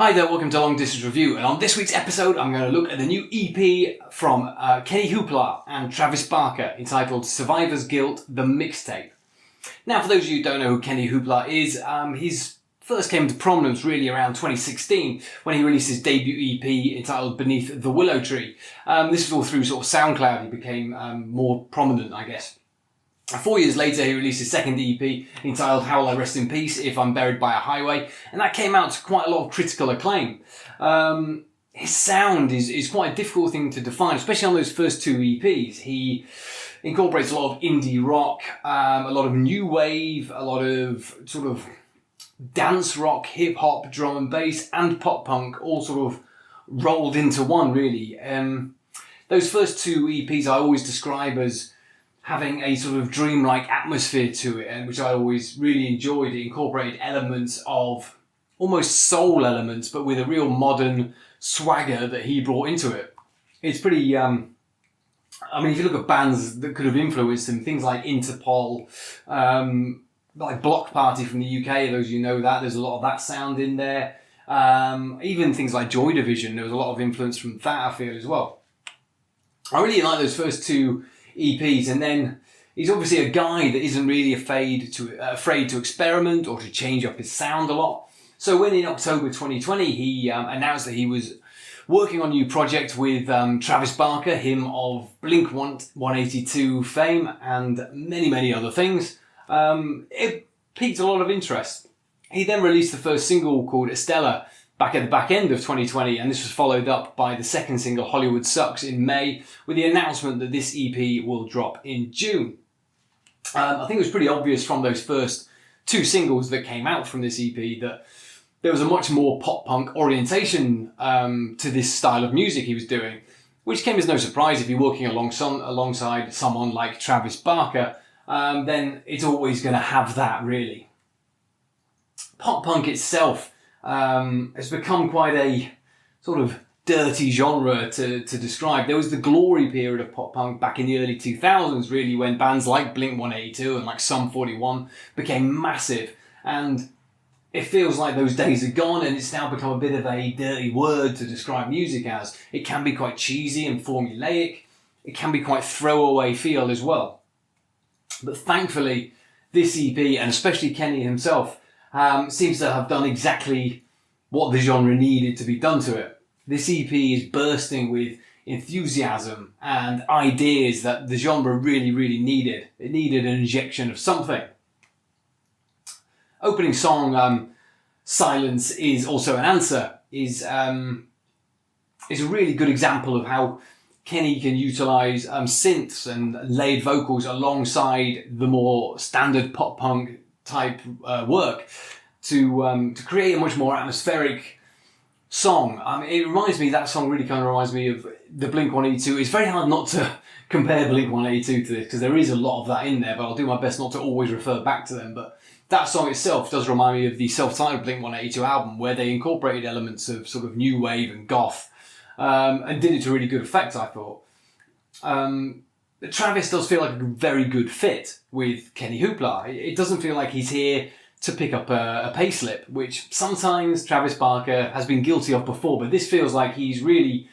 Hi there, welcome to Long Distance Review, and on this week's episode I'm going to look at the new EP from Kennyhoopla and Travis Barker entitled Survivors Guilt The Mixtape. Now, for those of you who don't know who Kennyhoopla is, he's first came to prominence really around 2016 when he released his debut EP entitled Beneath the Willow Tree. This was all through sort of Soundcloud. He became more prominent, I guess. 4 years later, he released his second EP entitled How Will I Rest in Peace If I'm Buried by a Highway, and that came out to quite a lot of critical acclaim. His sound is quite a difficult thing to define, especially on those first two EPs. He incorporates a lot of indie rock, a lot of new wave, a lot of sort of dance rock, hip hop, drum and bass, and pop punk, all sort of rolled into one, really. Those first two EPs I always describe as having a sort of dreamlike atmosphere to it, and which I always really enjoyed. It incorporated elements of almost soul elements, but with a real modern swagger that he brought into it. It's pretty, I mean, if you look at bands that could have influenced him, things like Interpol, like Block Party from the UK, those of you know that, there's a lot of that sound in there. Even things like Joy Division, there was a lot of influence from that, I feel, as well. I really like those first two EPs, and then he's obviously a guy that isn't really afraid to experiment or to change up his sound a lot. So when in October 2020 he announced that he was working on a new project with Travis Barker, him of Blink-182 fame and many other things, it piqued a lot of interest. He then released the first single called Estella back at the back end of 2020, and this was followed up by the second single, Hollywood Sucks, in May, with the announcement that this EP will drop in June. I think it was pretty obvious from those first two singles that came out from this EP that there was a much more pop-punk orientation to this style of music he was doing, which came as no surprise. If you're working alongside someone like Travis Barker, then it's always going to have that, really. Pop-punk itself has become quite a sort of dirty genre to describe. There was the glory period of pop punk back in the early 2000s, really, when bands like Blink-182 and like Sum 41 became massive, and it feels like those days are gone, and it's now become a bit of a dirty word to describe music as. It can be quite cheesy and formulaic. It can be quite throwaway feel as well. But thankfully, this EP, and especially Kenny himself, seems to have done exactly what the genre needed to be done to it. This EP is bursting with enthusiasm and ideas that the genre really needed. It needed an injection of something. Opening song, Silence Is Also an Answer, is a really good example of how Kenny can utilise synths and layered vocals alongside the more standard pop-punk type work to create a much more atmospheric song. It reminds me, that song really kind of reminds me of the Blink-182. It's very hard not to compare Blink-182 to this because there is a lot of that in there, but I'll do my best not to always refer back to them. But that song itself does remind me of the self-titled Blink-182 album, where they incorporated elements of sort of new wave and goth, and did it to really good effect, I thought. Travis does feel like a very good fit with Kennyhoopla. It doesn't feel like he's here to pick up a payslip, which sometimes Travis Barker has been guilty of before, but this feels like he's really,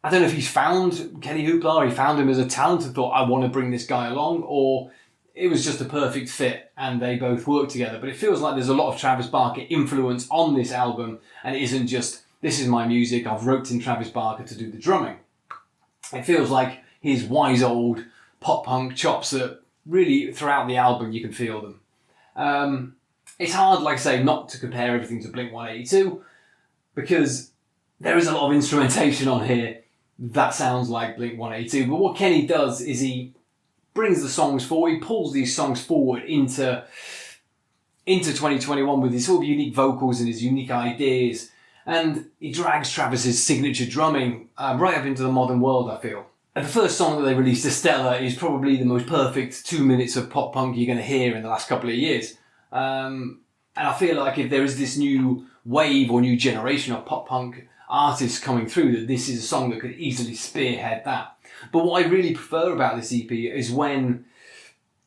I don't know if he's found Kennyhoopla or he found him as a talent and thought, I want to bring this guy along, or it was just a perfect fit and they both work together. But it feels like there's a lot of Travis Barker influence on this album, and it isn't just, this is my music, I've roped in Travis Barker to do the drumming. It feels like his wise old pop-punk chops that really, throughout the album, you can feel them. It's hard, like I say, not to compare everything to Blink-182 because there is a lot of instrumentation on here that sounds like Blink-182. But what Kenny does is he brings the songs forward, he pulls these songs forward into 2021 with his sort of unique vocals and his unique ideas, and he drags Travis's signature drumming right up into the modern world, I feel. And the first song that they released, Estella, is probably the most perfect 2 minutes of pop punk you're going to hear in the last couple of years. And I feel like if there is this new wave or new generation of pop punk artists coming through, that this is a song that could easily spearhead that. But what I really prefer about this EP is when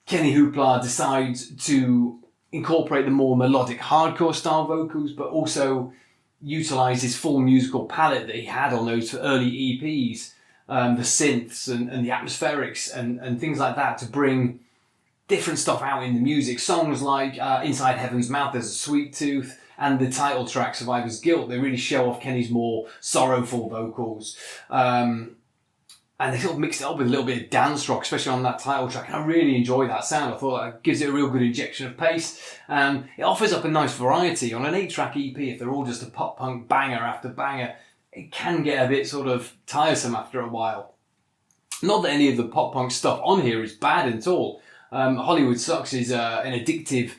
Kennyhoopla decides to incorporate the more melodic hardcore style vocals, but also utilised his full musical palette that he had on those early EPs, the synths and the atmospherics and things like that, to bring different stuff out in the music. Songs like Inside Heaven's Mouth, There's a Sweet Tooth, and the title track, Survivors Guilt, they really show off Kenny's more sorrowful vocals. And they sort of mixed it up with a little bit of dance rock, especially on that title track. And I really enjoy that sound. I thought that gives it a real good injection of pace. It offers up a nice variety. On an 8-track EP, if they're all just a pop-punk banger after banger, it can get a bit sort of tiresome after a while. Not that any of the pop-punk stuff on here is bad at all. Hollywood Sucks is an addictive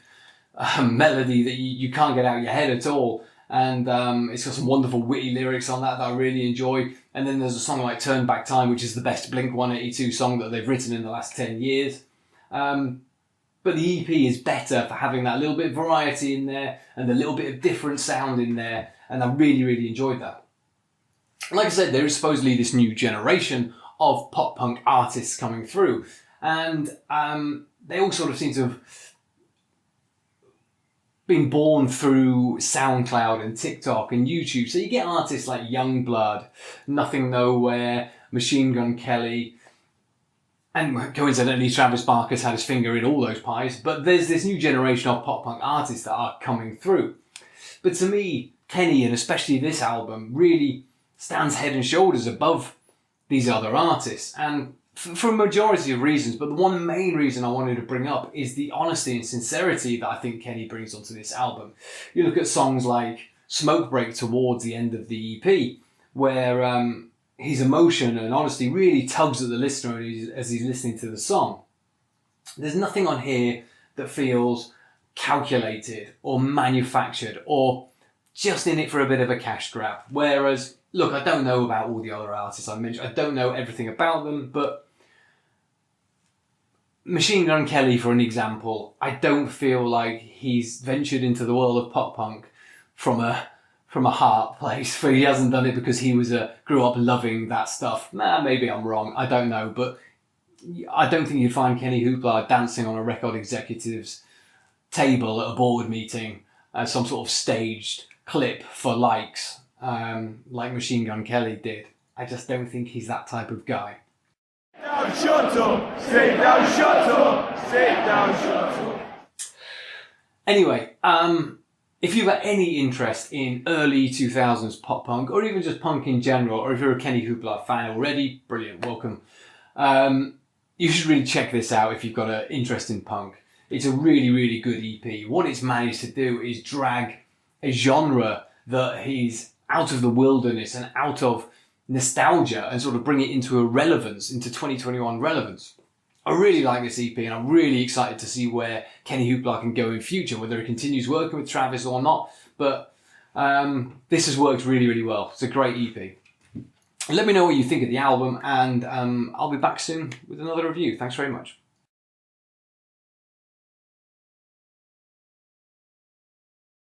melody that you can't get out of your head at all. And it's got some wonderful witty lyrics on that I really enjoy. And then there's a song like Turn Back Time, which is the best Blink-182 song that they've written in the last 10 years. But the EP is better for having that little bit of variety in there and a little bit of different sound in there. And I really, really enjoyed that. Like I said, there is supposedly this new generation of pop-punk artists coming through. And they all sort of seem to have been born through SoundCloud and TikTok and YouTube. So you get artists like Youngblood, Nothing Nowhere, Machine Gun Kelly, and coincidentally Travis Barker's had his finger in all those pies. But there's this new generation of pop-punk artists that are coming through. But to me, Kenny, and especially this album, really stands head and shoulders above these other artists. And for a majority of reasons, but the one main reason I wanted to bring up is the honesty and sincerity that I think Kenny brings onto this album. You look at songs like Smoke Break towards the end of the EP, where his emotion and honesty really tugs at the listener as he's listening to the song. There's nothing on here that feels calculated or manufactured or just in it for a bit of a cash grab. Whereas, look, I don't know about all the other artists I mentioned. I don't know everything about them, but Machine Gun Kelly, for an example, I don't feel like he's ventured into the world of pop punk from a heart place, where he hasn't done it because he grew up loving that stuff. Maybe I'm wrong, I don't know, but I don't think you'd find Kennyhoopla dancing on a record executive's table at a board meeting as some sort of staged clip for likes, like Machine Gun Kelly did. I just don't think he's that type of guy. Down, shut up! Say down, shut up! Say down, shut up! Anyway, if you've got any interest in early 2000s pop punk, or even just punk in general, or if you're a Kennyhoopla fan already, brilliant, welcome. You should really check this out if you've got an interest in punk. It's a really, really good EP. What it's managed to do is drag a genre that is out of the wilderness and out of nostalgia and sort of bring it into a relevance, into 2021 relevance. I really like this EP and I'm really excited to see where Kennyhoopla can go in future, whether he continues working with Travis or not. But this has worked really, really well. It's a great EP. Let me know what you think of the album, and I'll be back soon with another review. Thanks very much.